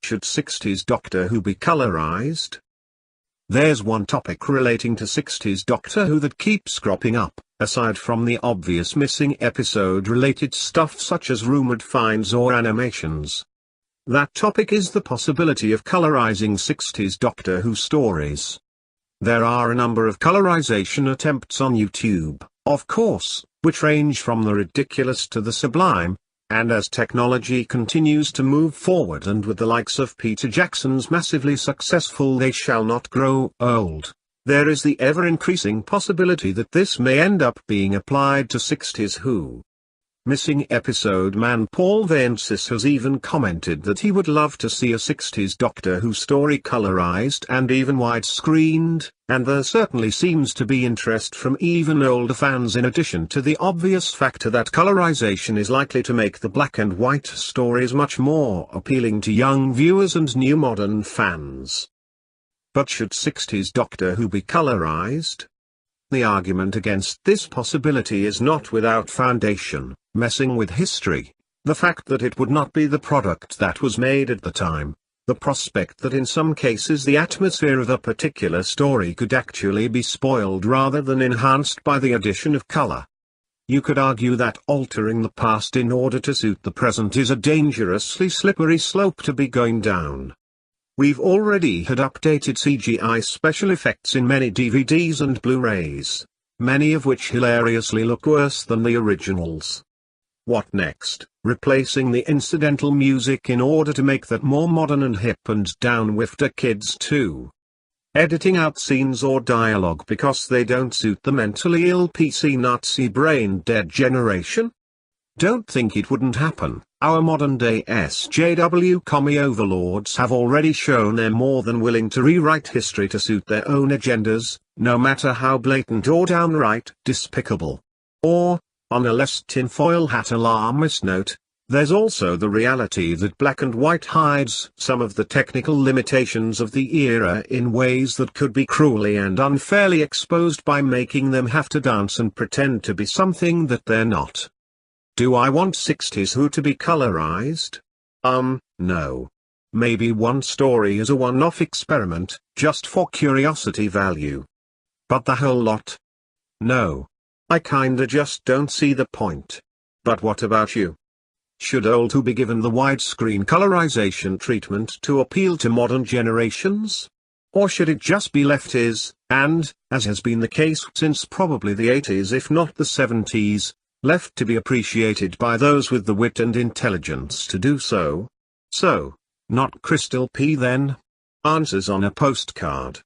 Should 60s Doctor Who be colorized? There's one topic relating to 60s Doctor Who that keeps cropping up, aside from the obvious missing episode-related stuff such as rumored finds or animations. That topic is the possibility of colorizing 60s Doctor Who stories. There are a number of colorization attempts on YouTube, of course, which range from the ridiculous to the sublime, and as technology continues to move forward and with the likes of Peter Jackson's massively successful They Shall Not Grow Old, there is the ever-increasing possibility that this may end up being applied to 60s Who. Missing episode man Paul Vainsis has even commented that he would love to see a 60s Doctor Who story colorized and even widescreened, and there certainly seems to be interest from even older fans in addition to the obvious factor that colorization is likely to make the black and white stories much more appealing to young viewers and new modern fans. But should 60s Doctor Who be colorized? The argument against this possibility is not without foundation. Messing with history, the fact that it would not be the product that was made at the time, the prospect that in some cases the atmosphere of a particular story could actually be spoiled rather than enhanced by the addition of color. You could argue that altering the past in order to suit the present is a dangerously slippery slope to be going down. We've already had updated CGI special effects in many DVDs and Blu-rays, many of which hilariously look worse than the originals. What next? Replacing the incidental music in order to make that more modern and hip and down with the kids too. Editing out scenes or dialogue because they don't suit the mentally ill PC Nazi brain-dead generation? Don't think it wouldn't happen. Our modern-day SJW commie overlords have already shown they're more than willing to rewrite history to suit their own agendas, no matter how blatant or downright despicable. Or, on a less tinfoil hat alarmist note, there's also the reality that black and white hides some of the technical limitations of the era in ways that could be cruelly and unfairly exposed by making them have to dance and pretend to be something that they're not. Do I want 60s Who to be colorized? No. Maybe one story is a one-off experiment, just for curiosity value. But the whole lot? No. I kinda just don't see the point. But what about you? Should old Who be given the widescreen colorization treatment to appeal to modern generations? Or should it just be left as has been the case since probably the 80s if not the 70s, left to be appreciated by those with the wit and intelligence to do so? So, not Crystal P then? Answers on a postcard.